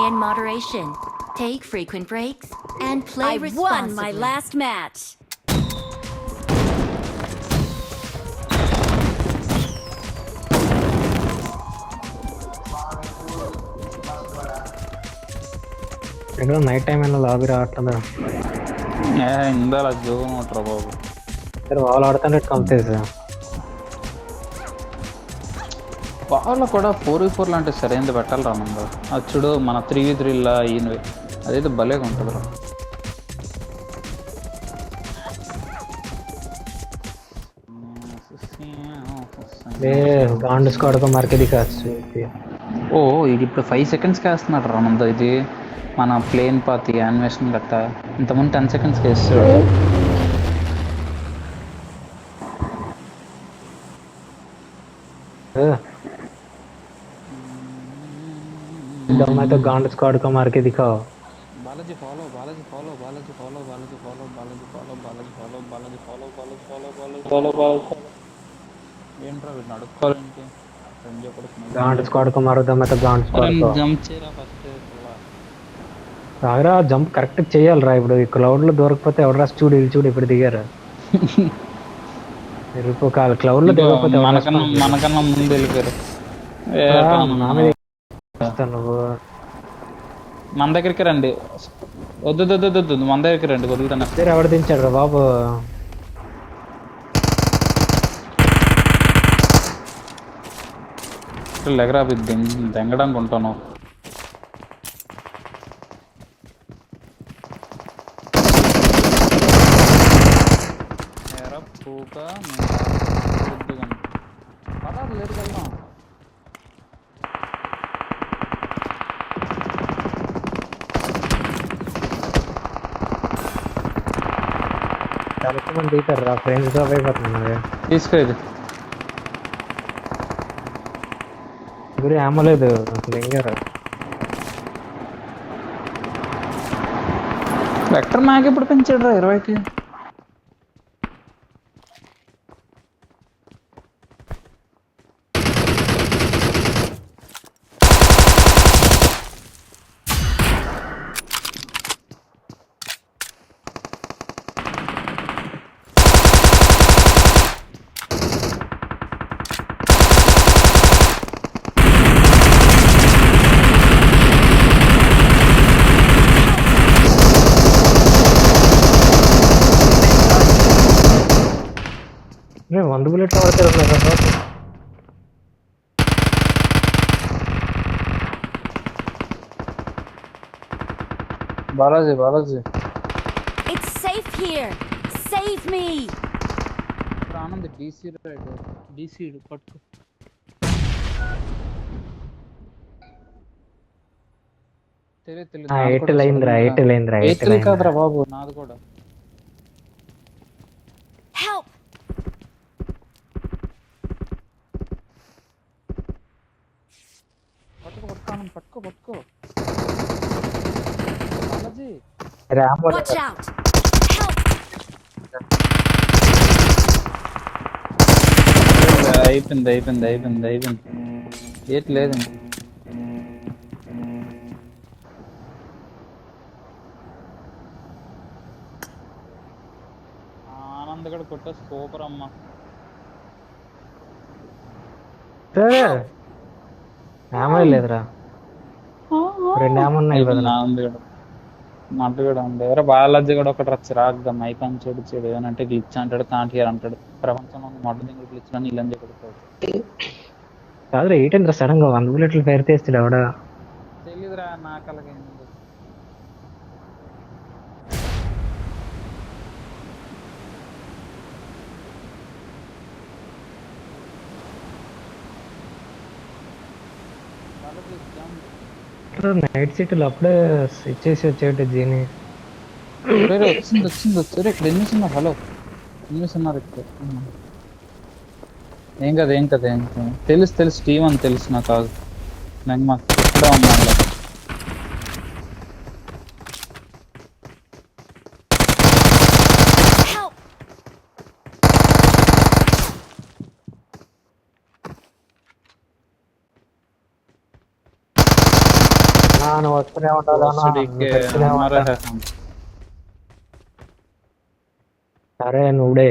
in moderation. Take frequent breaks and play I won my responsibly. last match. ఇక్కడ night time అయినా lobby రావట్లేదా? ఇందా zone ఉంటారా బాబు. సరే వాళ్ళు ఆడుతుంటే కంప్లీట్ వాళ్ళు కూడా 4v4 లాంటి సరైనది పెట్టాలి రా ముందు. అది చూడు మన 3v3లా ఈయనవి అదైతే భలేగా ఉంటుంది రా. గాండ్ స్క్వాడ్ को मार के दिखा ఓ ఇది ఇప్పుడు 5 సెకండ్స్కి వేస్తున్నాడు రా ముందు. ఇది మన ప్లేన్ పాత్ యానిమేషన్ గట్ట ఇంతకుముందు 10 సెకండ్స్కి వేస్తాడు. मैं तो गांड स्क्वाड को मार के दिखाओ. Balaji follow Balaji follow Balaji follow Balaji follow Balaji follow Balaji follow Balaji follow Balaji follow Balaji follow Balaji ఏంట్రా వీటిని అడుక్కోవాలంటే गांड स्क्वाड को मारो तो मैं तो गांड स्क्वाड को జంప్ చేయరా ఫస్ట్. రాగరా జంప్ కరెక్ట్ చేయాలిరా. ఇప్పుడు ఈ క్లౌడ్ లో దొరకపోతే ఎవడరా చూడు ఇప్పుడు దిగారు. రేపు క్లౌడ్ లో దొరకపోతే మనకన్నా ముందు వెళ్ళిపోయారు. నువ్వు మన దగ్గరికి రండి. వద్దు మన దగ్గరికి రండి వదులుతున్నా. ఎవడు దించాడు రా బాబు? లెగరా దెంగడానికి ఉంటాను. లేదు వెళ్దాం. చాలా మంది దిగుతారు రా. ఫ్రెండ్స్ డ్రాప్ అయిపోతుంది. తీసుకోలేదు గురి అమ్మలేదు లింగారు. వెక్టర్ మ్యాగ్ ఎప్పుడు పెంచాడు రా 20కి? నేను 100 బుల్లెట్లు పడతారు. Balaji It's safe here. Save me. Anand DC ride DC పట్టుకో. తెలియదు కాదురా బాబు నాది కూడా. Help. పట్టుకో బాలాజీ. Watch out. Help. అయిపోయింది ఏట్ లేదు. ఆనంద్ కూడా కొట్ట సూపర్ అమ్మా. లేదురా 2 ఏమన్నాయి. మంట కూడా ఉంది. ఎవరో బాలాజీ కూడా ఒకటి వచ్చి రాగ్దా మైక్ అని చెడు ఏమంటే గ్లిచ్ అంటాడు, కాంటియర్ అంటాడు. ప్రపంచంలో మొట్ట దిగులు గ్లిచ్ అని ఇల్లని చెప్పుకోవచ్చు. కాదు 8 సడన్ గా 100 బుల్లెట్లు ఫైర్ చేస్తాడు ఎవడ? తెలీదురా నాకు అలాగే. నైట్ సీట్లు అప్పుడే ఇచ్చేసి వచ్చేట జీని. వచ్చింది ఇక్కడ ఎన్ని ఉన్నారు? హలో ఎన్ని ఉన్నారు ఇక్కడ? ఏం కదా తెలుసు టీమ్ అని తెలుసు నాకు. కాదు నాకు మాకు ఇక్కడ ఉన్నాను. నువ్వు వస్తూనే ఉంటావు भोसड़ी నువ్వు के పెడుతూనే हमारा ఉంటా. है हम अरे नूबड़े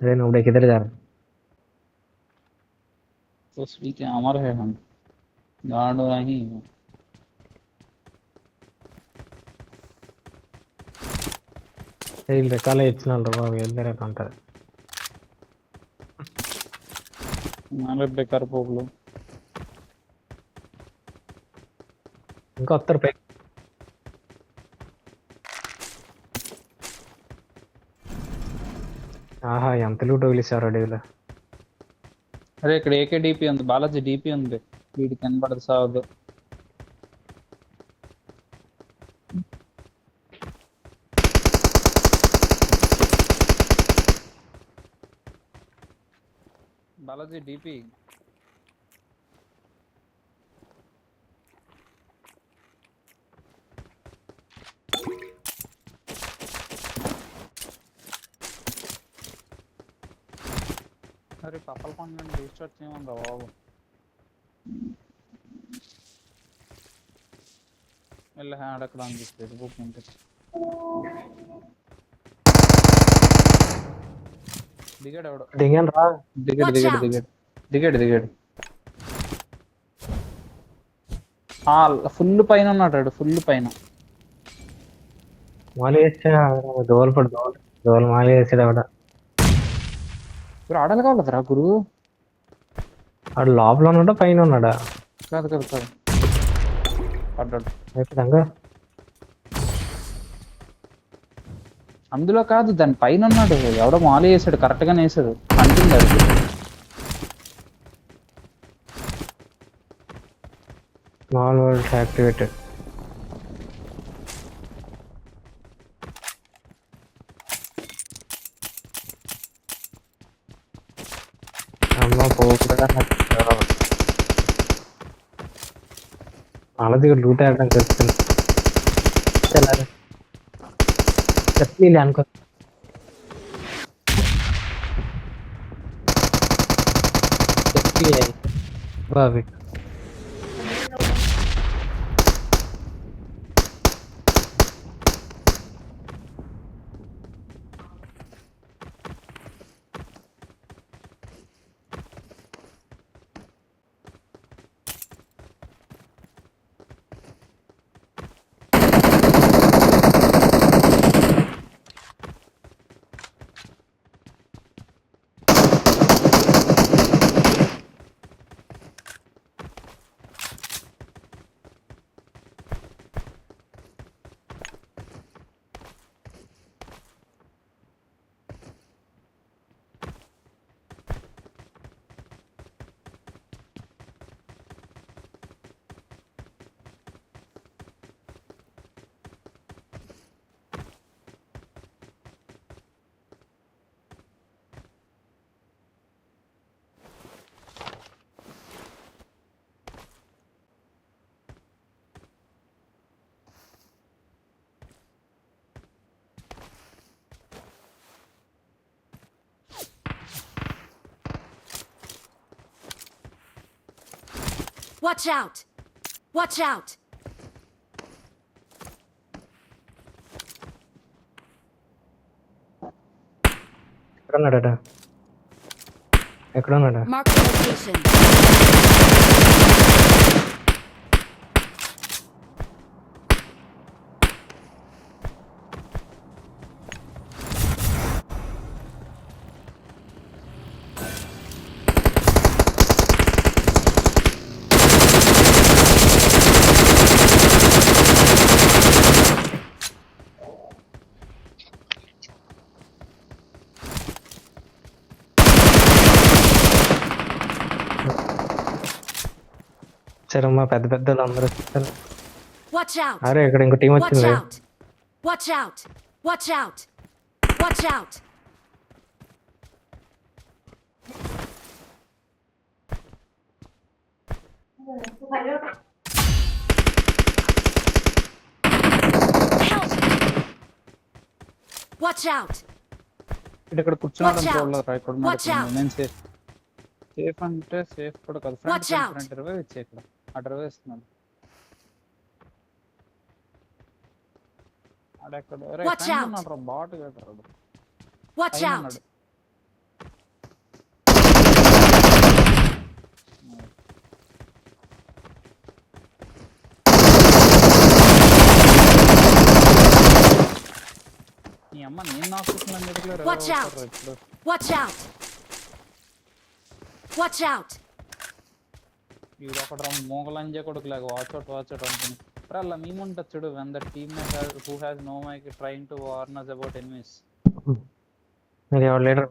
अरे नूबड़े किधर जा रहा भोसड़ी के अमर है हम गांड नहीं है వీళ్ళు రకాలు ఇచ్చినారు బాబు వెళ్ళే రకం అంటారు. हमारे बेकार पोगलो ఇంకా వస్తారు పై. ఆహా ఎంత లూట్ వదిలేసారు అడవిలో. అరే ఇక్కడ ఏకే డిపి ఉంది బాలాజీ డిపి ఉంది వీడికి కనబడదు సావదు బాలాజీ డిపి అరే పప్పల పండు రీస్టార్ట్ చేయమని బాబు వెళ్ళ హ్యాండ్ అక్కడ అనిపిస్తుంది బుక్ ఉంటే దిగాడు ఎవడు దిగాను రా. దిగాడు దిగాడు దిగాడు దిగాడు దిగాడు ఫుల్ పైన ఉన్నాడు ఫుల్ పైన మాలి వేస్తే దోవలు దోవలు మాలి వేసాడు ఆవిడ. ఇప్పుడు ఆడాలి కావాలరా గురు ఆడు లోపల ఉన్నాడా పైన ఉన్నాడా? కాదు కాదు కాదు పడ్డాడు ఖచ్చితంగా అందులో కాదు దాని పైన ఉన్నాడు ఎవడో మాలు వేసాడు కరెక్ట్ గానే వేసాడు అంటుంది అది స్మాల్ వరల్డ్ యాక్టివేటెడ్. అమ్మ పోకుండా అలాది లూట్ ఆడడానికి వస్తుంది. చెప్పలే అనుకో. చెప్పి Bobby Watch out! Watch out! ఎక్కడున్నాడట? ఎక్కడున్నాడా? Mark the location. సరేమ్మా పెద్ద పెద్దలు అందరూ వచ్చారు. Watch out! అరే ఇక్కడ ఇంకో టీం Watch వచ్చింది. out! Watch out! Watch out! Watch out! Help! Watch out! ఇక్కడ కూర్చున్నాడు Watch out. చూడలేదు ఇక్కడ Watch out. నేను సేఫ్ సేఫ్ అంటే సేఫ్ కూడా కాదు Watch out. ఫ్రంట్ రివైవ్ ఇచ్చే ఇక్కడ ఆ డ్రైవ్ ఇస్తున్నాను ఆడెక్కడ Watch out. ఉన్నాడు రా బాట్ గట్రా Watch పైన out! ఉన్నాడు. నీ అమ్మ నేను నాకుతున్నాను ఎదుగులేరు Watch out. ఇప్పుడు Watch out! Watch out! వీడు ఒకటి రా మోగలంజే కొడుకులాగా వాచ్ అవుట్ అనుకుని అలా మేముంటుంది చూడు when the team who has no mic trying to warn us about enemies. మరి ఎవరు లీడర్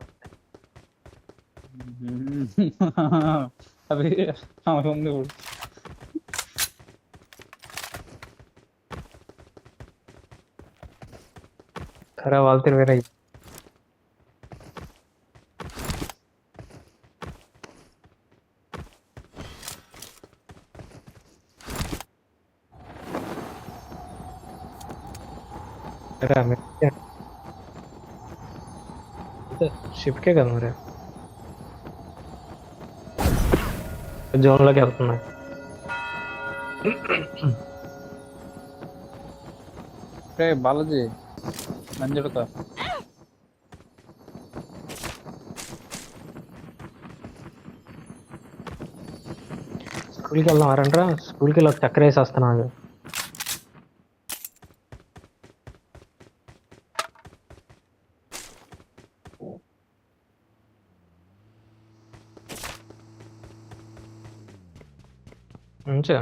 అది ఉంది ఇప్పుడు. ఖరా వాళ్ళతో వేరే షిప్కే కదా మరి జోన్లోకి వెళ్తున్నా రే బాలాజీ నంజుడుతా స్కూల్కి వెళ్దాం అరంట్రా స్కూల్కి వెళ్ళి ఒక చక్కెర వేసి వస్తున్నాను మంచిగా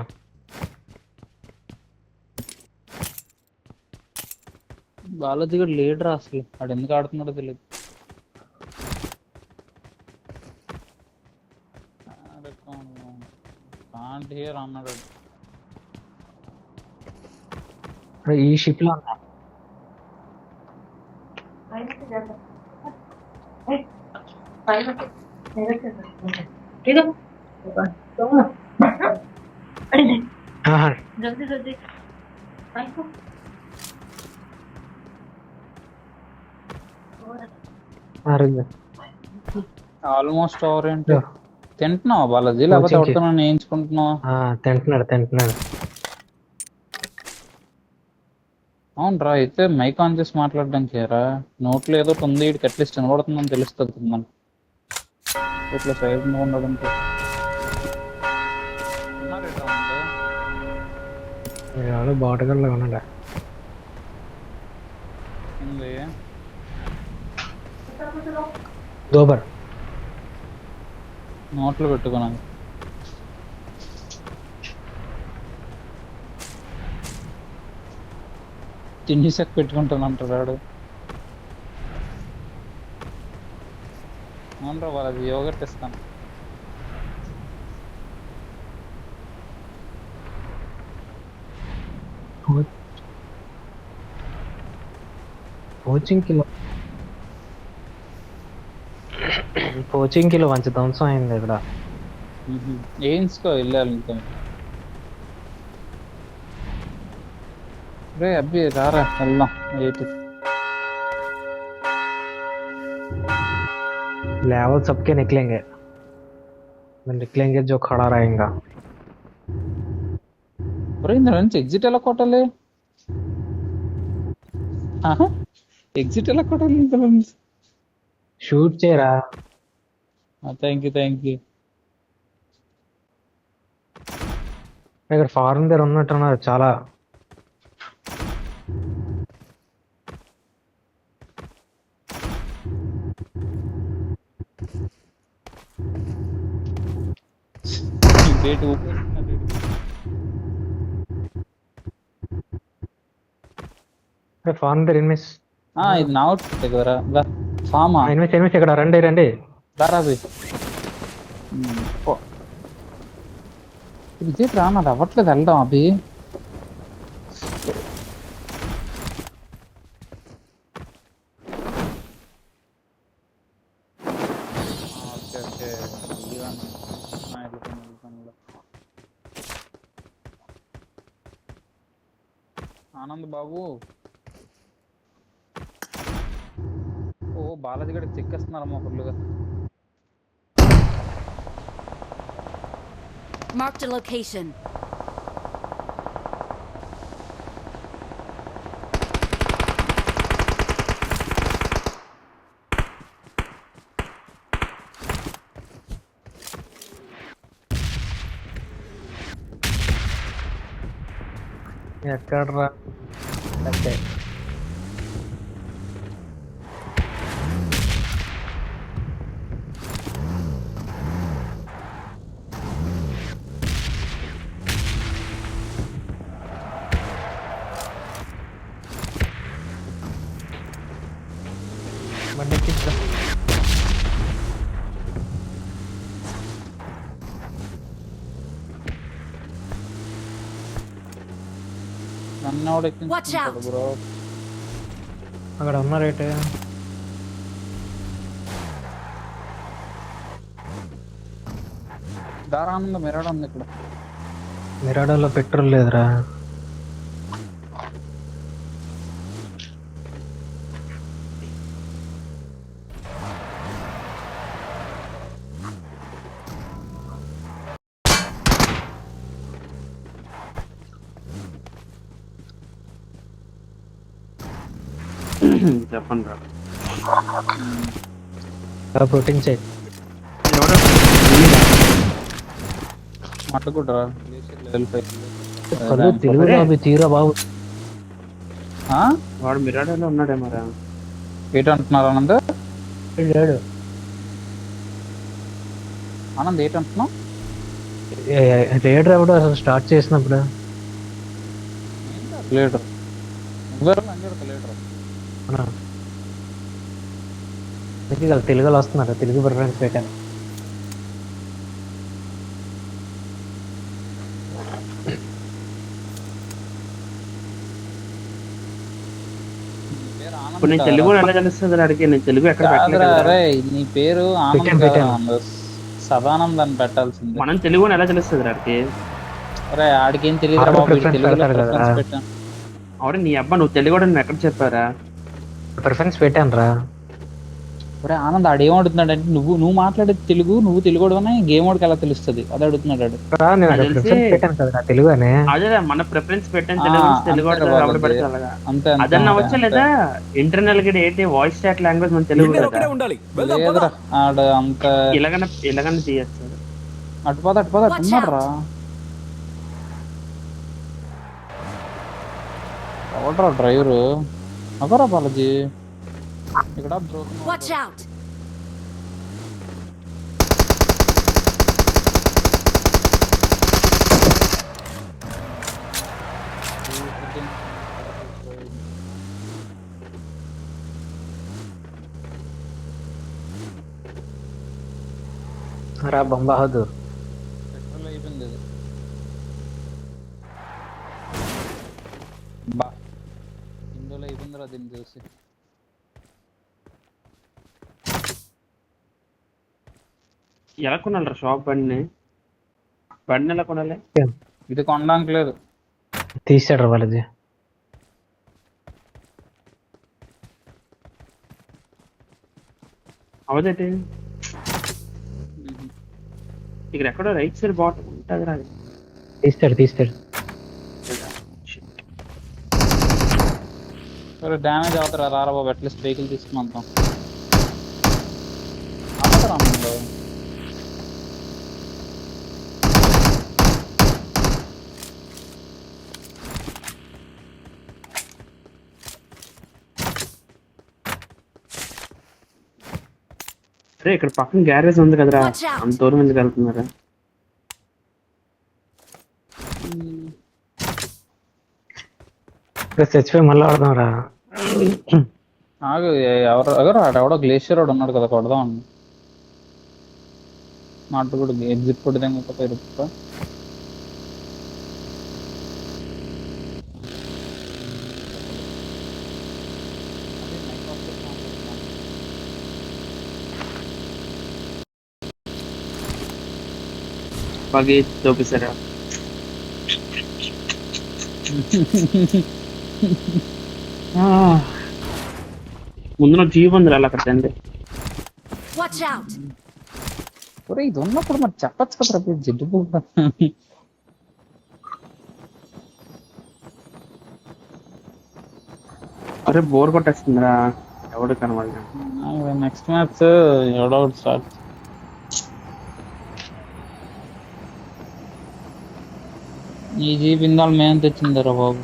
బాలాజీ కూడా లీడర్ అసలు వాడు ఎందుకు ఆడుతున్నాడో తెలియదు. కాంట్ హియర్ అన్నాడు. ఈ షిప్ లో ఉన్నా ఆహా. అరుగు. ఆల్మోస్ట్ ఓవర్ ఏంటి తింటున్నావా బాలాజీ లేకపోతే కోచింగ్కి. ఎవరితో నేయించుకుంటున్నావా? తింటున్నాడు అవును రా అయితే మైక్ ఆన్ చేసి మాట్లాడడానికి రా నోట్లో ఏదో ఒకటి ఉంది వీడికి అట్లీస్ట్ వినబడుతుందని తెలుస్తుంది మనకి ఇట్లా సైడ్ ఉండడంతో ఎవడో బాటగల్లో ఉన్నాడా ఉంది దోబర్ నోట్లో పెట్టుకున్నాను. తిండి సెక్ పెట్టుకుంటాను అంటారు వాడు. అవునరా వాళ్ళది యోగట్ ఇస్తాను. కోచింగ్కి మంచి ధ్వంసం అయింది ఇక్కడ వేయించుకో వెళ్ళాలి ఇంకా. రే అబ్బి రారా వెళ్దాం. ఎయిట్ लेवल सबके निकलेंगे जो खड़ा रहेगा ఇందులో నుంచి ఎగ్జిట్ ఎలా కొట్టాలి? ఎగ్జిట్ ఎలా కొట్టాలి ఇందులో నుంచి? షూట్ చేయరా. Thank you. ఇక్కడ ఫారెన్ దగ్గర ఉన్నట్టున్నారు చాలా. ఫారెన్ దగ్గర ఇన్వెస్ట్ ఇది నా అవుట్ఫిట్ కదరా ఫామా ఇన్వెస్ట్ ఇక్కడ రండి రారా విజయ్ రా నాది అవ్వట్లేదు వెళ్దాం అభి. ఆనంద్ బాబు ఓ బాలాజీ గడికి చెక్కేస్తున్నారమ్మా ఫుల్లుగా. Marked a location. ఎక్కడ్రా అంటే బండెక్కించా నన్ను ఎవడు Watch out. ఎక్కించుకుంటాడు బ్రో? అక్కడ ఉన్న రేట్ దారానంద మిరాడు ఉంది ఇక్కడ. మిరాడోలో పెట్రోల్ లేదురా. చెప్పండి రా. ప్రోటీన్ చేయి మట్టుకుంటారా లెవెల్ 5. తెలుగు బాబు తీరా బాబు. వాడు మిరాడోలో ఉన్నాడేమోరా. ఏంటంటున్నారు ఆనంద్? లేడు ఆనంద్ ఏంటంటున్నావు? రేడర్ ఎవడు అసలు స్టార్ట్ చేసినప్పుడు లీటర్ లీటర్ తెలుగులో వస్తున్నారు. తెలుగు ప్రిఫరెన్స్ పెట్టాను. ఇప్పుడు నేను తెలుగు ఎలా తెలుస్తుంది అడిగి, నేను తెలుగు ఎక్కడ పెట్టలేదు. అరే నీ పేరు ఆనంద్ పెట్టాను. కాదు, సదానంద్ అని పెట్టాల్సింది. మనం తెలుగు ఎలా తెలుస్తుంది అడిగి? అరే ఆడికేం తెలియదు ఆర్డర్ బాబు, ప్రిఫరెన్స్ తెలుగులో పెడతారు కదా. ప్రిఫరెన్స్ పెట్టాను. అవును నీ అబ్బా, నువ్వు తెలుగు నువ్వు ఎక్కడ చెప్పారా? ప్రిఫరెన్స్ పెట్టాను రా. ఒరే ఆనంద్ ఆడు ఏం అడుగుతున్నాడు అంటే, నువ్వు మాట్లాడేది తెలుగు, నువ్వు తెలుగు గేమ్ వాడికి ఎలా తెలుస్తుంది అది అడుగుతున్నాడు ఆడు. నేను నాకు తెలిసి- ప్రిఫరెన్స్ పెట్టాను కదా తెలుగు అనే. అదే మన ప్రిఫరెన్స్ పెట్టాను తెలుగు తెలుగు అంతే వాడు బాబు, పెడితే అలాగా. అంతే అంతే. అదన్నా వచ్చా లేదా ఇంటర్నల్ గా ఏంటి వాయిస్ చాట్ లాంగ్వేజ్ మన తెలుగు కదా. లేదురా ఆడు అంత ఇలాగన్నా తీయచ్చు. అటుపోతే అట్టున్నాడు రా. ఎవడరా డ్రైవరు? అగరా బాలాజీ ఇక్కడ Watch out. రా బొంబాహదూర్. పెట్రోల్ అయిపోయింది ఇది. బా ఇందులో అయిపోయిందిరా దీన్ని చూసి. ఎలా కొనాలరా షాప్ బండిని ఎలా కొనాలి? ఇది కొనడానికి లేదు. తీసాడు రా బాలాజీ. అవదేంటి ఇక్కడ ఎక్కడో రైట్ సైడ్ బాటమ్ ఉంటుంది రా. తీస్తాడు. సరే డ్యామేజ్ అవుతారా రారా బాబు, అట్లీస్ట్ వెహికల్ తీసుకుని అంతాం. అమ్మతారా అమ్మంలో అరే ఇక్కడ పక్కన గ్యారేజ్ ఉంది కదరా, Watch out. అంత దూరం ఎందుకు వెళ్తున్నారా? చచ్చిపోయి మళ్ళీ ఆడదాం రా. ఆగు ఎవరో ఎవడో గ్లేషియర్ వాడు ఉన్నాడు కదా, కొడదాం అండి. మాట కూడా ఎగ్జిట్ కొడితే ఇంకా పేరు బాగా చూపిస్తారా? ముందు నా జీవం ఉంది అలా అక్కడ తండ్రి. Watch out. ఒరే ఇది ఉన్నప్పుడు మరి చెప్పచ్చు కదా జిడ్డు. అరే బోర్ కొట్టేస్తుందిరా, ఎవడు కనబడ. నెక్స్ట్ మ్యాచ్ ఎవడో స్టార్ట్. ఈ జీప్ ఇందాలు మేము తెచ్చిందరా బాబు.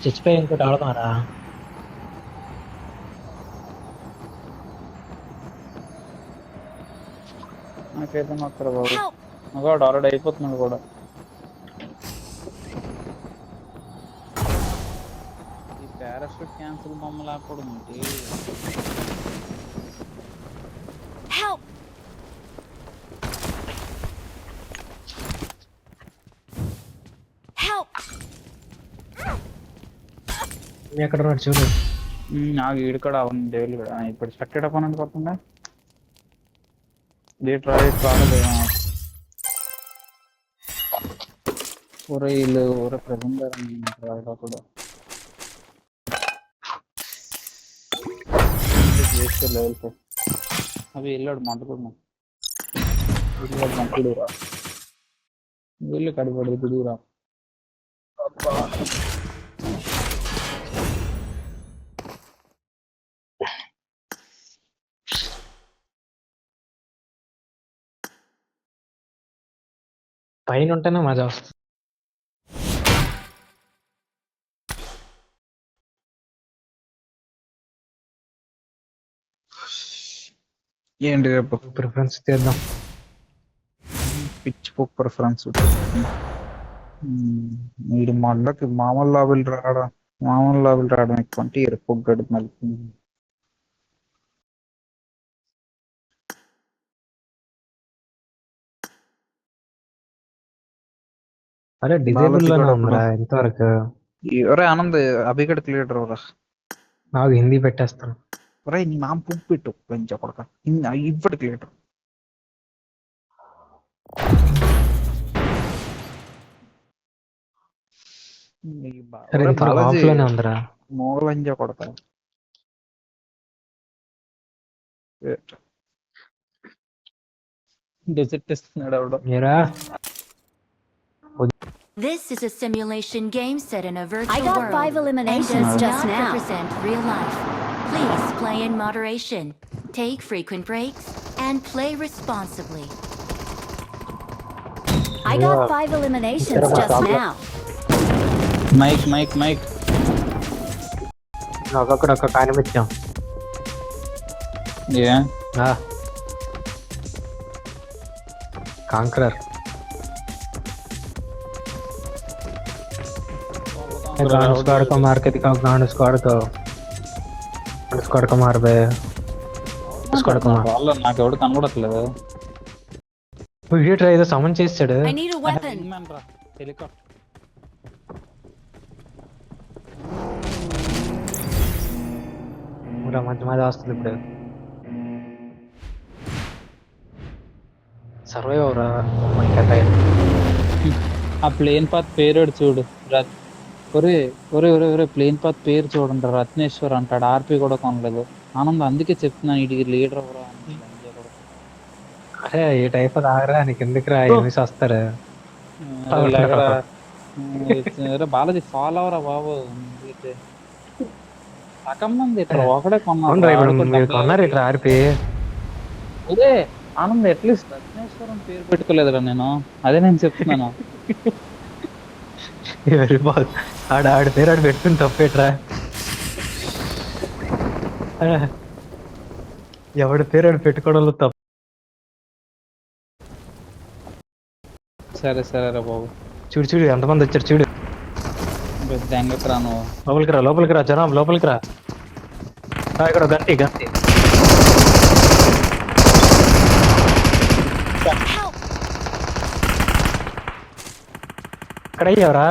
చచ్చిపోయి ఇంకోటి ఆడతారా? నాకైతే మాత్రం బాబు Help! మగాడు ఆల్రెడీ అయిపోతున్నాడు కూడా. ఈ పారాషూట్ క్యాన్సిల్ బొమ్మ లేకపోవడం ఏంటి? Help! Help! ఎక్కడ ఉన్నాడు చూడు. నాకు ఈడు కూడా అవును డేవిల్ కూడా ఇప్పుడు స్ట్రక్టెడ్ అప్ అని కాకుండా ట్రై కాలేదు. ఊరే వీళ్ళు ఊరే ప్రజెంట్ కూడా లెవెల్ అవి వెళ్ళాడు మంటకుడు మంటుడురా వీళ్ళు కడిపడి దిగురా. పైన ఉంటేనే మజా వస్తుంది. ఏంటి రేపు ప్రిఫరెన్స్ తీద్దాం. పిచ్ బుక్ ప్రిఫరెన్స్ మీరు మళ్ళకి మామూలు లాబులు రావడం ఎక్కువ అంటే ఎరుపుగడు మళ్ళీ. అరే డిజేబుల్ లోనే ఉందిరా ఇంతవరకు. ఎవరే ఆనంద్ అభిగడ్ క్లియర్ రా. నాకు హిందీ పెట్టేస్తాను. ఒరే నీ మామ పువ్వు పెట్టు కొంచెం కొడక ఇప్పటి క్లియర్. ఆఫ్ లోనే ఉందిరా. మోగలంజ కొడక డెజర్ట్ ఇస్తున్నాడు ఎవడో. మీరా This is a simulation game set in a virtual I got world 5 eliminations and does just not now. represent real life. Please play in moderation, take frequent breaks, and play responsibly. I got 5 eliminations just now. Mic ఒక్కొక్కరు ఒక్క కాయినం ఇచ్చాం. Conqueror squad को मार के दिखाओ. गांड squad को मार बे. स्क्वाड को मार. నాకు ఎవడు కనబడట్లేదు. వీడియో ట్రై ఏదో సమన్ చేస్తాడు. I need a weapon. Helicopter మంచి మజా వస్తుంది ఇప్పుడు. సర్వైవ్ అవరా. ఆ ప్లేన్ పాత్ పేరు చూడు. ఒరే ప్లేన్ పాత్ పేరు చూడండి. రత్నేశ్వర్ అంటాడు. ఆర్పి కూడా కొనలేదు. ఆనంద్ అందుకే చెప్తున్నాను ఇది లీడర్ ఎవరా. అరే ఈ టైప్ ఆగరా నీకు ఎందుకురా ఎనిమిస్ వస్తారు. బాలాజీ ఫాలో అవరా బాబు. సగం మంది ఒకడే కొన్నారు ఇట్లా ఆర్పి. అదే ఆనంద్ అట్లీస్ట్ రత్నేశ్వరం పేరు పెట్టుకోలేదురా నేను. అదే నేను చెప్తున్నాను. ఆడ పేరు ఆడు పెట్టుకుని తప్పేట్రా. ఎవడి పేరు ఆడు పెట్టుకోవడంలో తప్పు. సరే రా బాబు. చూడు ఎంతమంది వచ్చారు చూడు. రాను లోపలికి రా జనం లోపలికి రా. ఇక్కడ గంటి ఇక్కడ అయ్యావరా.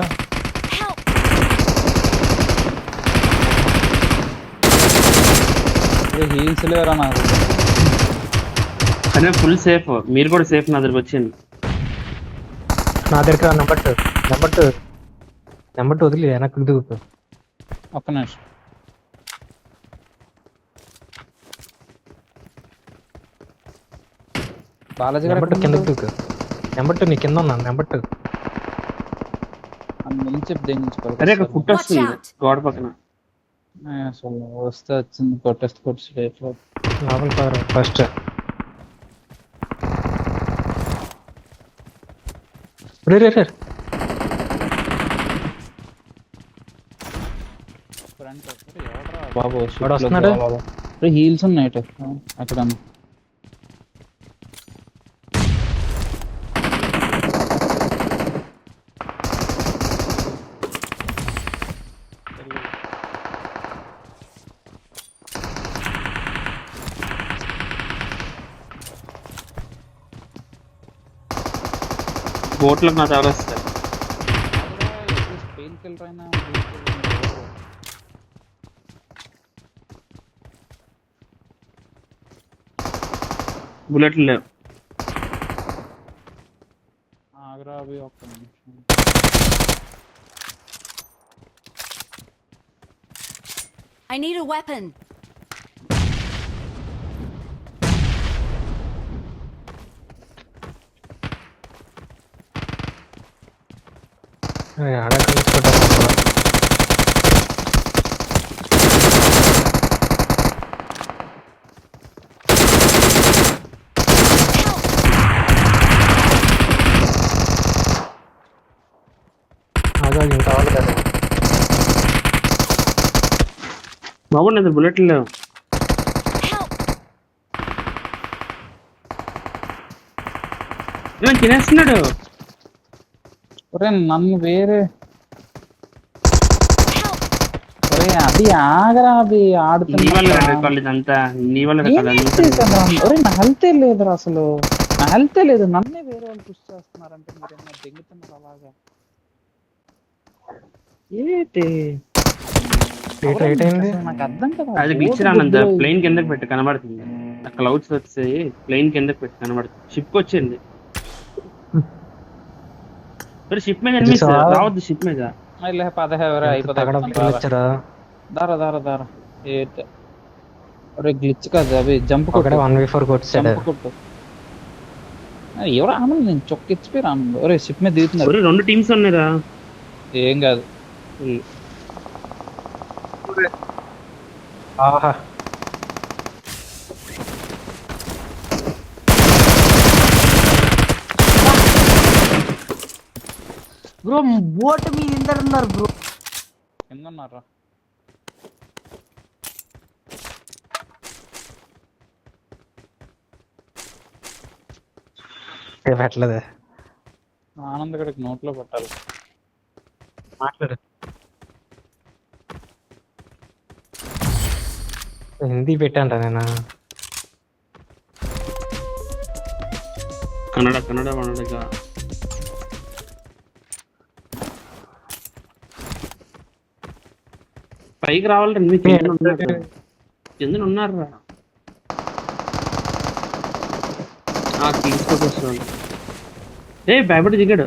హీల్స్ లేవరా నాకు. అదే ఫుల్ సేఫ్. మీరు కూడా సేఫ్. నా దగ్గరకు వచ్చింది. నా దగ్గర నెంబర్ 2 వదిలి వెనక్కి దిగుతూ. ఒక్క నిమిషం. బాలాజీ నెంబర్ 2 కిందకి దిగు. నెంబర్ 2 నీ కింద ఉన్నాను. నెంబర్ 2 అరే అక్కడ ఫుట్ వస్తుంది గోడ పక్కన. అసలు వస్తే వచ్చింది కొట్టేసి లోపల ఫస్ట్. బాబు వాడు వస్తున్నాడు. హీల్స్ ఉన్నాయి అక్కడ. బోట్లకు నా ఎవరు వస్తారు. పెయిన్ కిల్లర్ అయినా బుల్లెట్లు లేవు. ఆగ్రా అవి ఒక్క నిమిషం. I need a weapon. ఆడ కలుసుకుంటాను. అదో ఇంకా కావాలి కదా. బాబు నా బుల్లెట్లు లేవు. Help! ఏమన్నా తినేస్తున్నాడు. ఒరే నన్ను వేరే Help! ఒరే అది ఆగరా అది నీ వల్ల ఆడుతున్నా. రికార్డు ఇదంతా నీ వల్ల రికార్డు నేనేం అంతా. చేశాను? ఒరే నా హెల్తే లేదురా అసలు. నా హెల్తే లేదు, నన్నే వేరే వాళ్ళు పుష్ చేస్తున్నారంటే మీరేమో దెంగుతున్నారు అలాగా. ఏంటి రేట్ రేట్ అయింది. అసలు నాకు అర్థం కదా. అది పిక్చర్ అన్నంత ప్లేన్ కిందకి పెట్టి కనబడుతుంది. ఆ క్లౌడ్స్ వచ్చాయి, ప్లేన్ కిందకి పెట్టి కనబడుతుంది. షిప్ వచ్చింది. షిప్ మీద ఎనిమిస్ రావద్దు. షిప్ మీద పదహారు అయిపోతాయి. వచ్చారా దారా దారా దారా ఒరే గ్లిచ్ కాదు అవి జంప్ ఒకటే 1v4 కొట్టాడు. జంప్ కొట్టు. ఎవరు ఆనంద్ నేను చొక్క ఇచ్చిపోయారు ఆనంద్. ఒరే షిప్ మీద దిగుతున్నారు. ఒరే 2 టీమ్స్ ఉన్నారా? ఏం కాదు. ఆహా బ్రో బోట్ మీద ఇందరున్నారు బ్రో. కింద ఉన్నారా? పెట్టలేదు. ఆనంద్ గడికి నోట్లో పెట్టాలి. మాట్లాడు. హిందీ పెట్టాంట నేను. కన్నడ కన్నడ వనడగా పైకి రావాలంటే మీకు కింద ఉన్నారా? తీసుకొస్తాను. ఏ భయపడి దిగాడు.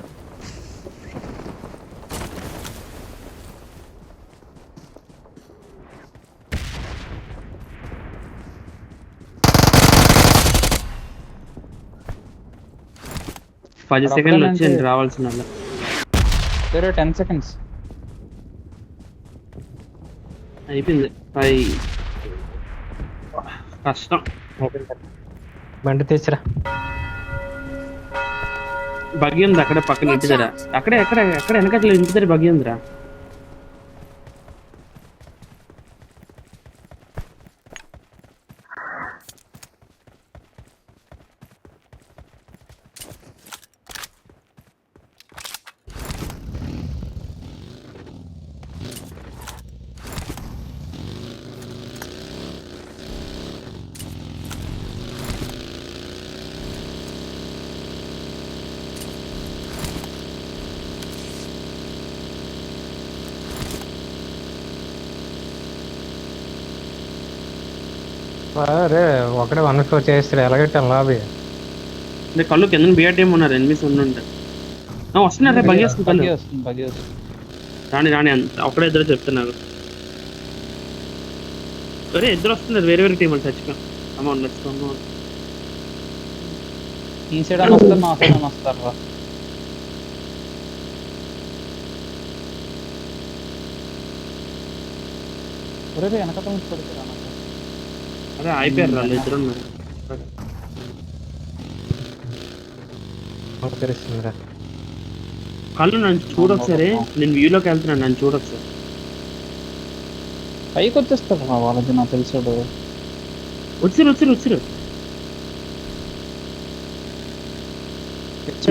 పది సెకండ్లు వచ్చింది రావాల్సిన వాళ్ళ. 10 seconds అయిపోయింది. కష్టం. బండి తెచ్చిరా. బగ్గి ఉంది అక్కడ పక్కన ఇంటి దగ్గర. అక్కడే ఎక్కడ ఎక్కడ వెనకట్లేదు ఇంటి దగ్గర బగ్గి ఉందిరా. అరే ఒకటే 1v4 చేస్తాడు. ఎలాగెట్టాను లాబీ. కళ్ళు కింద బిఆర్టీఎం ఉన్నారు. ఎనిమిది ఉంటే వస్తున్నారే బగ్గి వస్తుంది. కళ్ళు బగ్గి వస్తుంది. రాని రాని ఒకడే ఇద్దరు చెప్తున్నారు. సరే ఇద్దరు వస్తున్నారు వేరే వేరే టీం. చచ్చిపో అమ్మ ఉండొచ్చు. ఈ సైడ్ అని వస్తారు, నా సైడ్ అని వస్తారు రా. ఒరే వెనకతో నుంచి పడుతురా నాకు. అదే అయిపోయారు వాళ్ళు ఇద్దరు ఉన్నారు. తెలుస్తుందిరా. కళ్ళు నన్ను చూడొకసారి. నేను వ్యూలోకి వెళ్తున్నాను, నన్ను చూడొకసారి. పైకి వచ్చేస్తాడు మా వాళ్ళది నాకు తెలిసాడు. వచ్చారు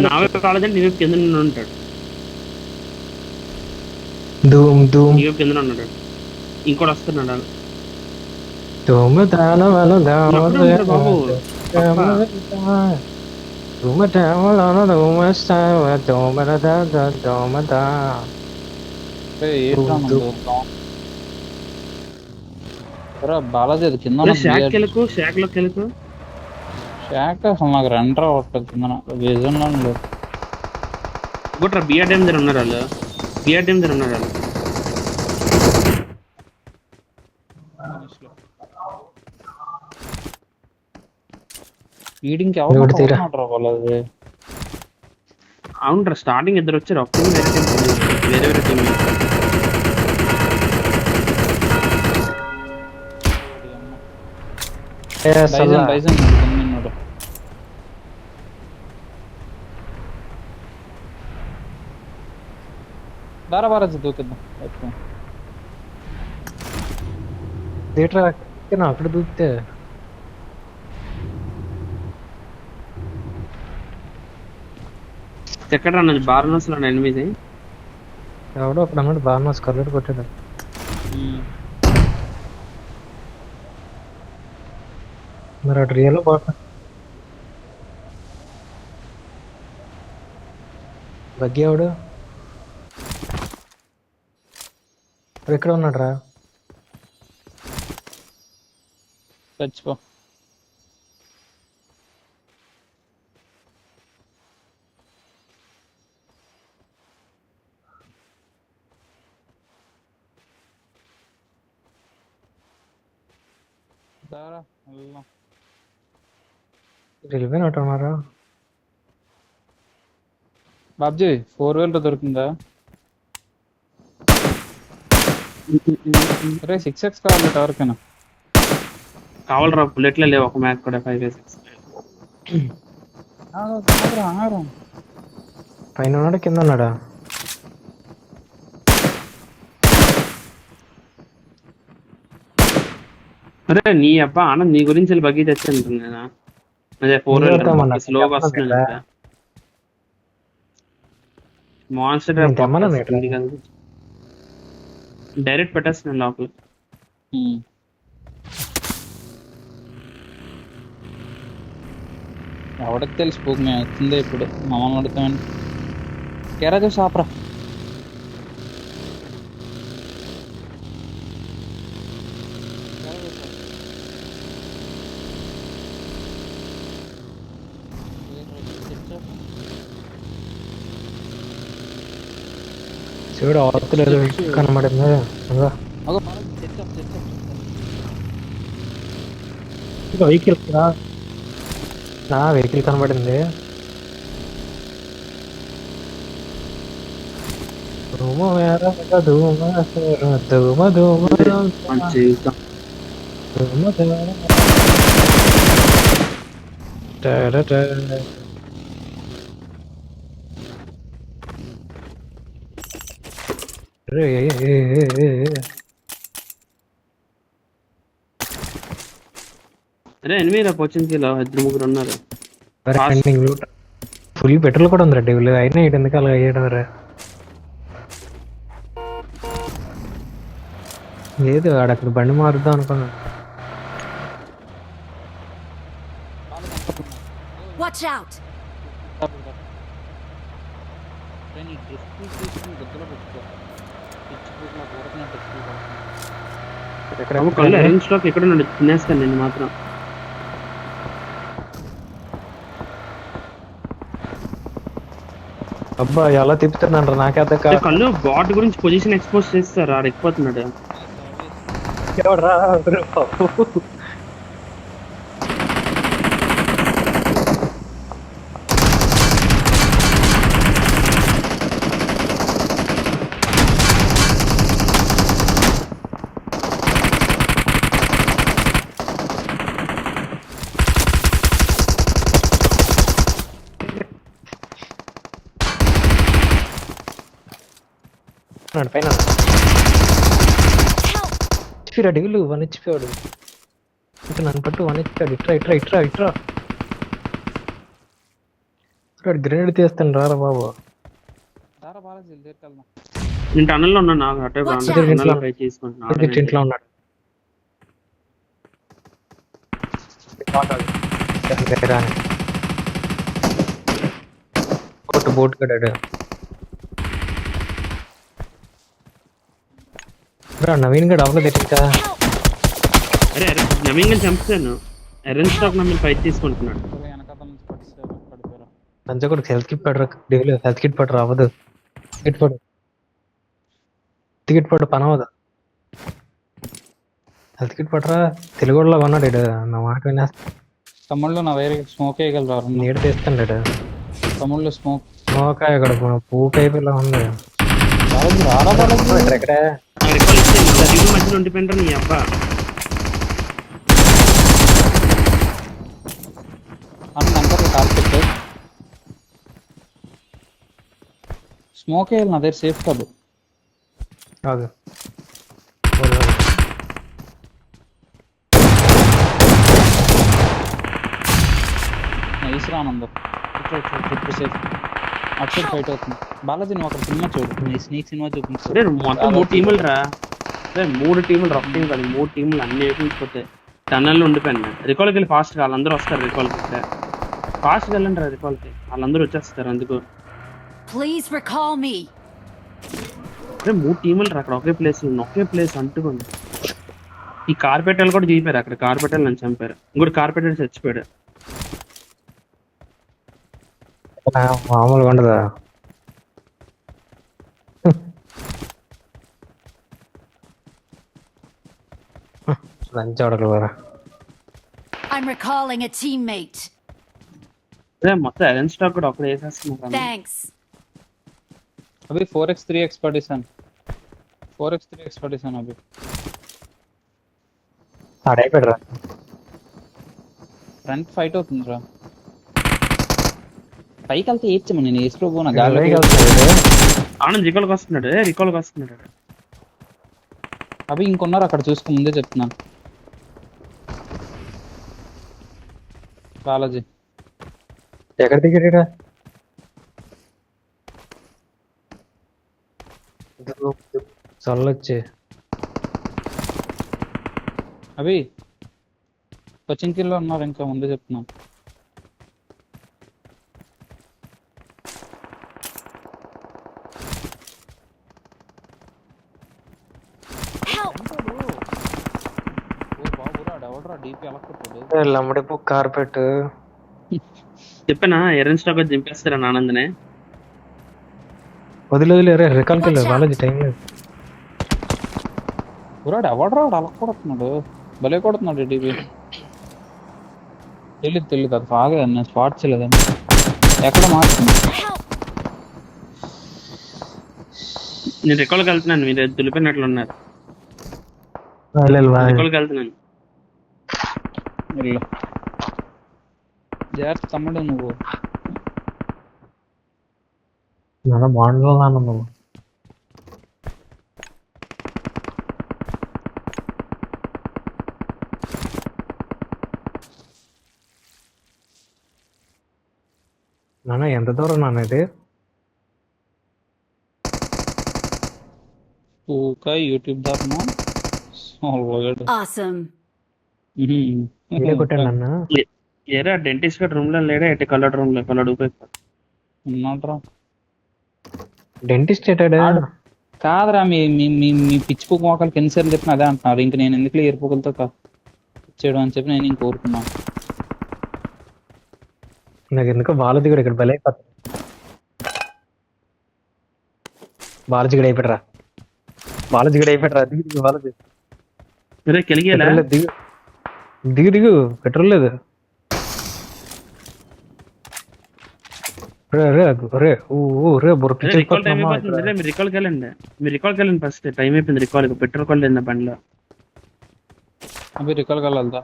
నా వైపు కాలేదంటే నీ వైపు కింద నుండి ఉంటాడు. ధూమ్ ధూమ్ నీ వైపు కింద ఉన్నాడు. ఇంకోటి వస్తున్నాడు. ధూమ్ దానవన అక్కడే ఉంటాడు బాబు. ధూమ దావన ధూమ స్థావ ధూమర ధూమదా. బాలాజీ అది కింద షాక్ కెలకు షాక్ అసలు నాకు రెండర్ అవ్వట్లేదు కింద విజన్లో లేదు. ఇంకోట్రా బిఆర్డీఎం దగ్గర ఉన్నారు వాళ్ళు. బిఆర్డీఎం దగ్గర ఉన్నారు వాళ్ళు. ఈడింగ్ ఎవడు తీరా? బాలాజీ అవునరా స్టార్టింగ్ ఇద్దరు వచ్చారు. ఒక టీం వేరే టీం బైజన్ ఉన్నాడు. దారా బాలాజీ దూకిద్దాం. థియేటర్ అక్కడ దూకితే ఎక్కడ అన్నది బార్నస్ లో ఎనిమిది. ఎవడో అక్కడ అన్నాడు బాగా స్కర్లెట్ కొట్టాడు. మరి అటు రియల్ బాగా బగ్గి ఎవడు ఎక్కడ ఉన్నాడు రా? చచ్చిపో. దారా వెళ్దాం. వెళ్ళిపోయినట్టు ఉన్నారా? బాబ్జీ 4 wheeler దొరికిందా? అరే 6x కావాలి ఎవరికైనా. కావాలరా బుల్లెట్లే లేవు ఒక మ్యాచ్ కూడా 5v6. పైన ఉన్నాడా కింద ఉన్నాడా? అరే నీ అబ్బా ఆనంద్ నీ గురించి వెళ్ళి బగ్గి తెచ్చి అంటున్నా. అదే 4 స్లోగా వస్తుంది. మాన్స్టర్ డైరెక్ట్ పెట్టేస్తున్నాను లోపల. ఎవరికి తెలిసిపోకు మేము వచ్చిందే ఇప్పుడు మమ్మల్ని అడుగుతామని. కెరా చూసి ఆపరా. చూడు అవతలేదు కనబడింది. వెహికల్ నా వెహికల్ కనబడింది. ధూమ ధూమ ధూమ ధూమ అరే ఎనిమిది రా పొచ్చించిలో 2-3 ఉన్నారు. ఫుల్ పెట్రోల్ కూడా ఉంది డెవిల్ అయినా ఇటు ఎందుకు అలా అయ్యడం రా? లేదు ఆడక్కడ బండి మారుద్దాం అనుకున్నాను. Watch out! రేంజ్ స్టాక్ ఎక్కడ నుండి తినేస్తాను నేను మాత్రం. అబ్బా ఎలా తిప్పుతున్నాను నాకే అర్థం కాదు. కళ్ళు బాట్ గురించి పొజిషన్ ఎక్స్పోజ్ చేస్తారు. ఆడ ఎక్కిపోతున్నాడు. పైన HP రా డెవిల్ 1 HP వాడు. ఇక నన్ను పట్టు 1 HP వాడు. ఇట్రా. వాడు గ్రెనేడ్ తీస్తాను రారా బాబు. దారా బాలాజీ దగ్గరికి వెళ్దాం. నేను టనల్లో ఉన్నాను నాకు అటే Watch out. టనల్ పై తీసుకుంటున్నాను ఇంట్లో ఉన్నాడు. బోట్ కడాడు. నవీన్ గడ్ అవ్వలేదు ఇంకా. అరే నవీన్ గారిని చంపుతాను. ఎరెన్ స్టాక్ నమ్మిన ఫైట్ తీసుకుంటున్నాడు. వెనకాల నుంచి పడిపోయారు. మంచిగా కూడా హెల్త్ కిట్ పడరా డెవిల్. హెల్త్ కిట్ పడరా అవ్వదు. టికెట్ పడు పని అవ్వదు. హెల్త్ కిట్ పడరా. తెలుగులో కొన్నాడు ఇడు. నా మాట వినేస్తా. తమ్ముళ్ళు నా వేరే స్మోక్ వేయగలరా? నీడ తీస్తాడు. తమ్ముళ్ళు స్మోక్ మోకాయ ఇక్కడ పూక అయిపోయేలా ఉంది. బాలాజీ రారా బాలాజీ. ఎక్కడే రికాల్ ఇస్తే తెలుగు మధ్యలో ఉండిపోయింటారు నీ అబ్బా. అంటారు కార్పెట్ స్మోక్ వేయాలి నా దగ్గర సేఫ్ కాదు. కాదు ఈశ్వరానందం ఇప్పుడు సేఫ్. అటు సైడ్ ఫైట్ అవుతుంది. బాలాజీ నువ్వు అక్కడ సినిమా చూడు. నీ స్నీక్ సినిమా చూపించు. అరే మొత్తం 3 టీములు రా. అరే 3 టీములు రఫ్ టీం కాదు 3 టీములు అన్ని వేపించిపోతే టన్నల్లో ఉండిపోయాను. రికాల్కి వెళ్ళి ఫాస్ట్గా వాళ్ళందరూ వస్తారు. రికాల్కి ఫాస్ట్గా వెళ్ళండి రా. రికాల్కి వాళ్ళందరూ వచ్చేస్తారు. అందుకు Please recall me. అరే 3 టీములు రా. అక్కడ ఒకే ప్లేస్ అంటుకోండి. ఈ కార్పెటర్లు కూడా దిగిపోయారు. అక్కడ కార్పెటర్లు నన్ను చంపారు. ఇంకోటి కార్పెటర్ చచ్చిపోయాడు. మామూలుగా ఉండదా. Lunch అడగలరా. I'm recalling a teammate. అదే మొత్తం ఎరెన్ స్టాక్ కూడా ఒకటి వేసేస్తున్నారు. Thanks. అవి 4x3x పడేసాను. 4x3x పడేసాను అవి. ఆడైపోయాడు రా. ఫ్రంట్ ఫైట్ అవుతుందిరా. పైకి వెళ్తే ఏడ్చాము. నేను వేసుకో పోనా ఆనంద్ రికాల్కి వస్తున్నాడు. రికాల్కి వస్తున్నాడు. అవి ఇంకొన్నారు అక్కడ చూసుకో. ముందే చెప్తున్నాను. బాలాజీ ఎక్కడ దిగాడా. చల్లొచ్చి అవి కొచ్చింకిల్లో ఉన్నారు. ఇంకా ముందే చెప్తున్నాను. లమ్మడి కార్పెట్ చెప్పనా ఎరెన్ స్టాక్ దింపేస్తారా ఆనందనే. వదిలేరే రికాల్కి వెళ్ళి వాళ్ళది టైం లేదు. ఊరాడు ఎవడరాడు అలా కొడుతున్నాడు. భలే కొడుతున్నాడు డీపీ. తెలియదు అది బాగా నేను స్పాట్ చేయలేదని. ఎక్కడ మార్చింది. నేను రికాల్కి వెళ్తున్నాను. మీరు దులిపినట్లున్నారు. రికాల్కి వెళ్తున్నాను. జాగ్రత్త తమ్ముడు నువ్వు. బాగుండాలన్నా నువ్వు. నాన్న ఎంత దూరం నాన్న ఇది. యూట్యూబ్ దాకా Awesome. కొట్టాడు నాన్న. ఏరా డెంటిస్ట్ గడ్ రూమ్ లో లేడా. ఎట్టి కలర్ రూమ్ లో కలర్ ఉన్నాడ్రా. డెంటిస్ట్ ఎటాడా. కాదురా మీ మీ మీ పిచ్చి పువ్వు మొక్కలకి ఎన్నిసార్లు చెప్పిన అదే అంటున్నారు. ఇంక నేను ఎందుకు ఏర్పుకలతో ఇచ్చేయడం అని చెప్పి నేను ఇంక కోరుకున్నాను. నాకు ఎందుకో బాలాజీ కూడా ఇక్కడ బలైపోతా. బాలాజీ కూడా అయిపోయారా. దిగు బాలాజీ. దిగు పెట్రోల్ లేదు. మీరు రికాల్కి వెళ్ళండి ఫస్ట్. టైం అయిపోయింది. రికాల్ పెట్రోల్ కాల్ లేదు బండిలో. అవి రికాల్ వెళ్ళాలి.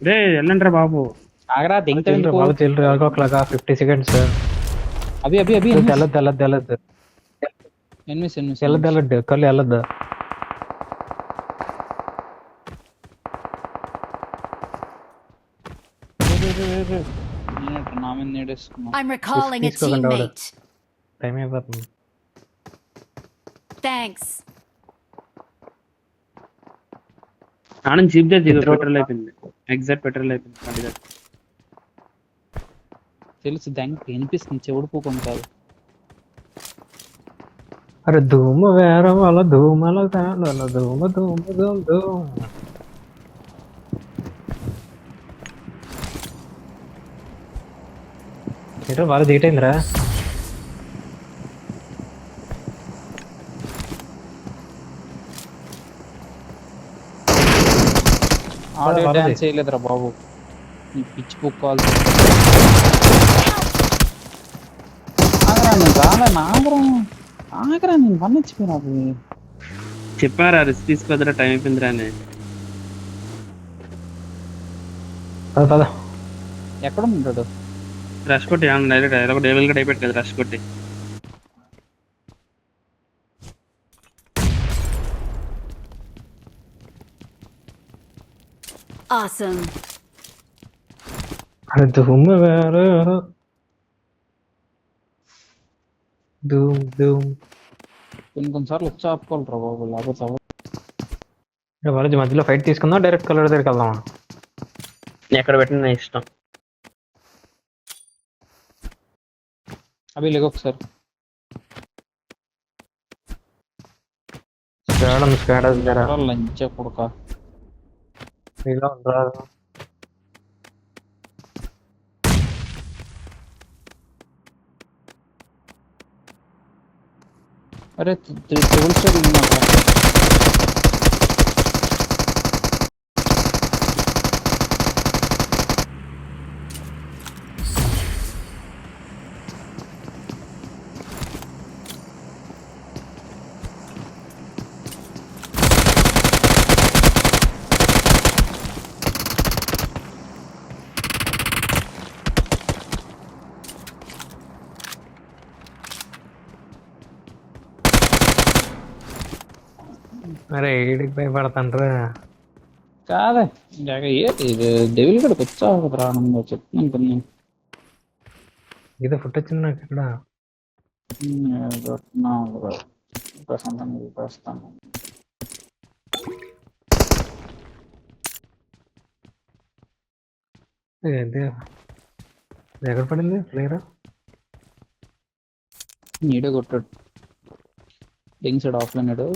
రే వెళ్ళండి రా బాబు. ఆగరా దింగ 50 seconds. అవి అవి అవి తెల్లద్దు ఎనిమిస్ కళ్ళు వెళ్ళద్దు. నేనట్టు నా మీద నేడేసుకున్నా. I'm recalling a తీసుకోకండి ఎవరు. teammate. టైం అయిపోతుంది. Thanks. ఆనంద్ జీప్ దిగు, పెట్రోల్ అయిపోయింది. ఎగ్జాక్ట్ పెట్రోల్ అయిపోయింది బండి దగ్గర. తెలుసు దానికి వినిపిస్తుంది, చెవుడు పూకొని కాదు. అరే ధూమ వేర వాళ్ళ ధూమల తాళల ధూమ ధూమ ధూమ్ ధూమ్. ఏంటో వాళ్ళు దిగటైందిరా. ఆడియో వాళ్ళది. డాన్స్ చేయలేదురా బాబు, నీ పిచ్చి బుక్ కాల్. ఆగరా నేను రాలేను, ఆగరా నేను వన్నచ్చిపోయినా. చెప్పారా రిస్క్ తీసుకోదరా, టైం అయిపోయిందిరా అని. పద పద. ఎక్కడ ఉంటాడు? రష్ కొట్టి డైరెక్ట్ ఒక డేవిల్ గడ్ అయిపోయాడు కదా రష్ కొట్టి. Awesome. అరే ధూమ వేర ధూమ్ ధూమ్. కొన్నిసార్లు వచ్చి ఆపుకోవాలరా బాబు, లేకపోతే అవ్వదు. వాళ్ళ మధ్యలో ఫైట్ తీసుకుందాం, డైరెక్ట్ కలర్ దగ్గరికి వెళ్దామా? ఎక్కడ పెట్టిన నా ఇష్టం. అవి లేక ఒకసారి స్క్వాడ్ లంచ్ కొడుక. ఇలా ఉండరాదు. అరే ట్రిపుల్ స్టార్ ఉందన్నమాట. అరే ఏడికి భయపడతాండ్రా. కాదే ఇది డెవిల్ గడికి వచ్చావు కదరా, నువ్వు చెప్తున్నాను కొన్ని. ఏదో ఫుట్ వచ్చింది నాకు ఇక్కడ. చూపిస్తాను. ఇది ఎక్కడ పడింది ప్లేయర్? నీడే కొట్టాడు, లింక్ సైడ్ ఆఫ్లైన్ నాడు.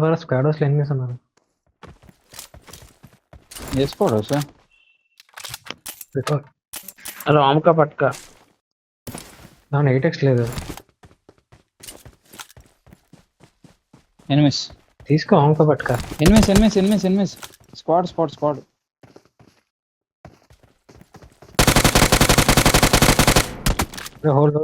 బాగా స్క్వాడ్ హౌస్లో ఎన్ని ఉన్నారు? వేసుకోడు సార్. రామ్క పట్క దాని 8x లేదు. ఎనిమిస్ తీసుకో ఆంక పట్టుక. Enemies squad. హోల్డ్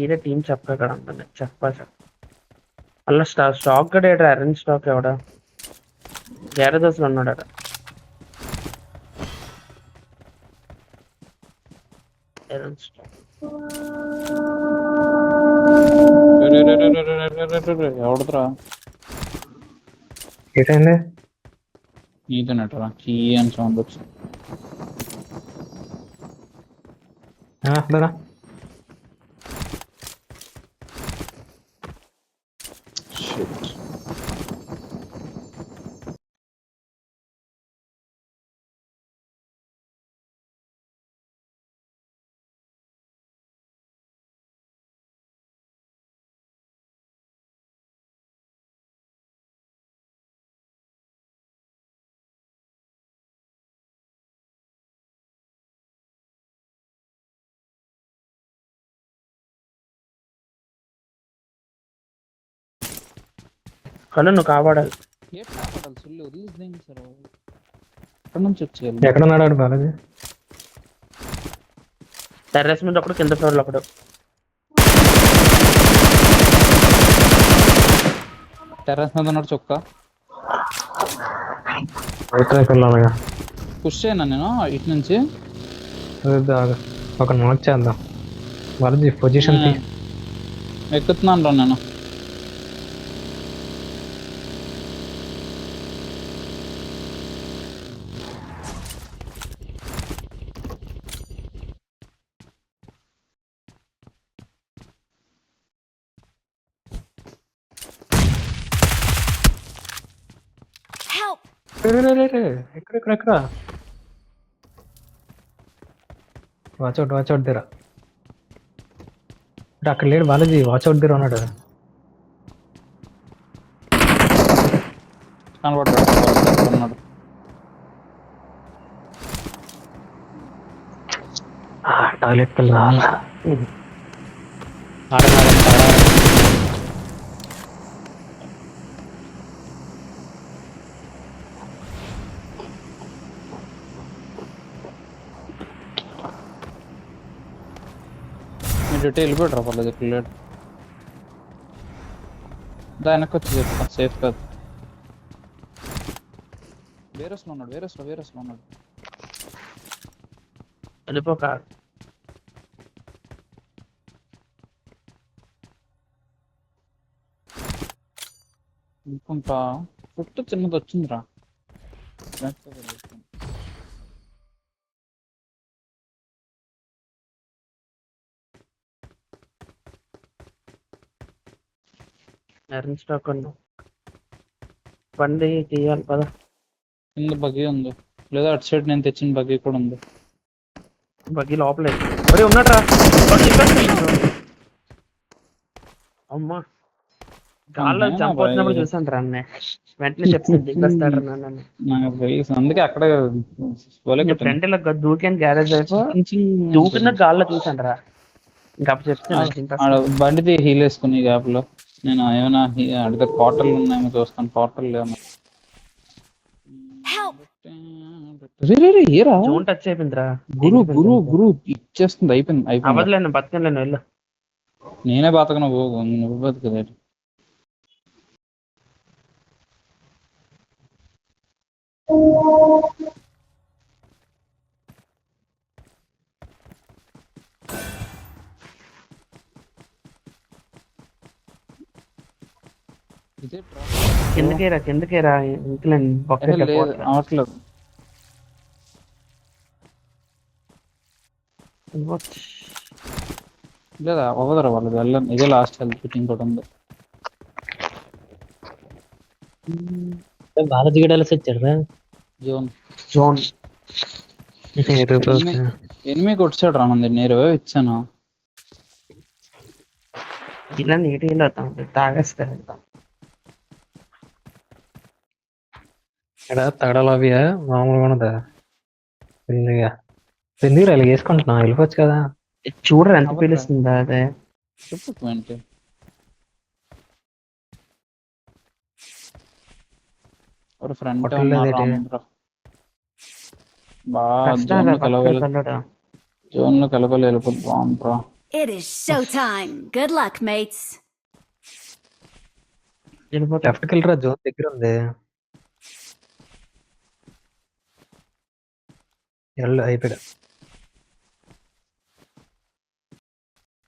ఈడే టీం చెప్ప చెప్ప అలా స్టాక్ కూడా ఏడా అరేంజ్ స్టాక్ ఎవడా గ్యారేజెస్ లో ఉన్నాడు. ఎవడదురా ఏటైంది? నీతోనట్రా కీ అని సౌండ్ వచ్చింది. దాదా కానీ నువ్వు కాపాడాలి. ఏ కాపాడాలి సుల్లి వదిలేసి దేనికి సార్ ఎక్కడి నుంచి వచ్చేయాలి ఎక్కడ ఉన్నాడు బాలాజీ? టెర్రస్ మీద ఒకడు, కింద ఫ్లోర్ లో ఒకడు. టెర్రస్ మీద ఉన్నాడు చొక్క వైట్రైకి వెళ్ళాలిగా. పుష్ చేయనా నేను ఇటు నుంచి ఒక మార్క్ చేద్దాం బాలాజీ. పొజిషన్ ఎక్కుతున్నాను రా నేను. Help! ఎక్కడ వాచ్అవుట్ దిరా. అక్కడ లేడు బాలాజీ, వాచ్అవుట్ దిరా ఉన్నాడు. కనబడ్డాడు. టాయిలెట్కి వెళ్ళాలి. మీరు వెళ్ళిపోయారు పర్లేదు పిల్లడు. వెనక్కి వచ్చి చెప్తా సేఫ్ కాదు. వేరేస్లో ఉన్నాడు. వెళ్ళిపోక. అనుకుంటా చుట్టూ చిన్నది వచ్చిందిరా. స్టాక్ ఉన్నా బండి తీయాలి పద. కింద బగ్గీ ఉంది, లేదా అటు సైడ్ నేను తెచ్చిన బగ్గీ కూడా ఉంది. బగ్గి లోపలే మరి ఉన్నట్రా. అమ్మా గాల్లో జంప్ అవుతున్నప్పుడు చూసాను రా అన్న. వెంటనే చెప్తాను దిగొస్తాడు నన్ను. నాకు తెలుసు, అందుకే అక్కడే ఫ్రెండ్ ఇలా దూకాను గ్యారేజ్ వైపు. దూకిన గాల్లో చూసాను రా. ఇంకా చెప్తాను బండిది హీల్ వేసుకుని గ్యాప్ లో నేను ఏమైనా అడిగితే పోర్టల్ ఉన్నాయేమో చూస్తాను. పోర్టల్ ఏమో జోన్ టచ్ అయిపోయిందిరా. గురు ఇచ్చేస్తుంది. అయిపోయింది. అవ్వదులేను, బతకలేను వెళ్ళు. నేనే బతకను, నువ్వు బతుకుదే. కిందకేరా అవట్లేదు. లేదా అవ్వదురా వాళ్ళది. వెళ్ళను, ఇదే లాస్ట్ హెల్త్ కిట్ ఇంకోటి ఉంది. బాలాజీ గడాలి వచ్చాడు. జోన్ ఎనిమిది కొట్టాడు రా. మంది నేను 20 ఇచ్చాను. ఇలా నీట్ తాగేస్తారు. ఇక్కడ తగడలవియా మామూలుగా ఉన్నదా? ఎందుకు ఇలా వేసుకుంటున్నా? వెళ్ళిపోవచ్చు కదా. చూడరు ఎంత పిలుస్తుందా అదే. జోన్ లో కలవలు వెళ్ళిపోతుంది. బాగుంటారా? It is showtime. Good luck, mates. లెఫ్ట్కి వెళ్ళరా, జోన్ దగ్గర ఉంది.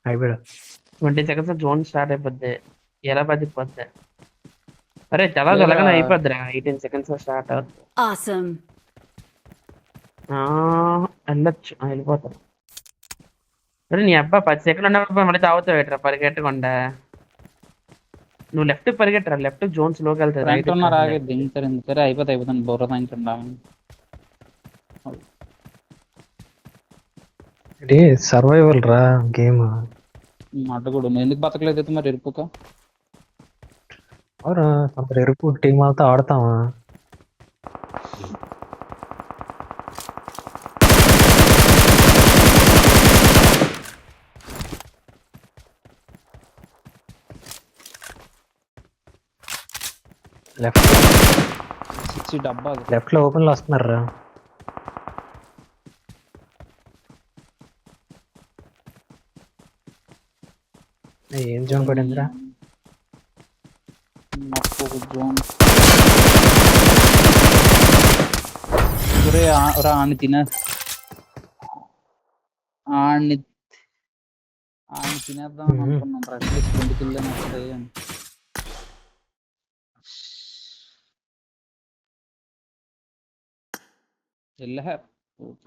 అయిపోయాడు. 20 seconds జోన్ స్టార్ట్ అయిపోద్ది. ఎలా బతికిపోద్ది? అరే చాలా త్వరగానే అయిపోద్దిరా. 18 seconds స్టార్ట్ అవుతుంది. Awesome. వెళ్ళొచ్చు, వెళ్ళిపోతారు. అరే నీ అబ్బా 10 seconds ఉన్నప్పుడు మళ్ళీ తాగుతావు ఎట్రా పరిగెట్టకుండా. నువ్వు లెఫ్ట్ పరిగెట్టరా. లెఫ్ట్ జోన్ స్లోకి వెళ్తాయి. అయిపోతాను బోర్ర తింటుండా. ఇది సర్వైవల్ రా గేమ్. అడ్డగూడు ఎందుకు బతకలేదు మరి? ఎరుపుక అవునా? కొంత ఎరుపు టీం వాళ్ళతో ఆడతామా? లెఫ్ట్ సిక్స్ డబ్బా అది. లెఫ్ట్ లో ఓపెన్ లో వస్తున్నారు. ఏం జోన్ పడిందిరా? నాకు ఒక జోన్ ఒరే ఆని తిన ఆడిని తినేద్దాం అని అనుకున్నాం. అట్లీస్ట్ 20 కిల్లు వస్తాయి అని. వెళ్ళా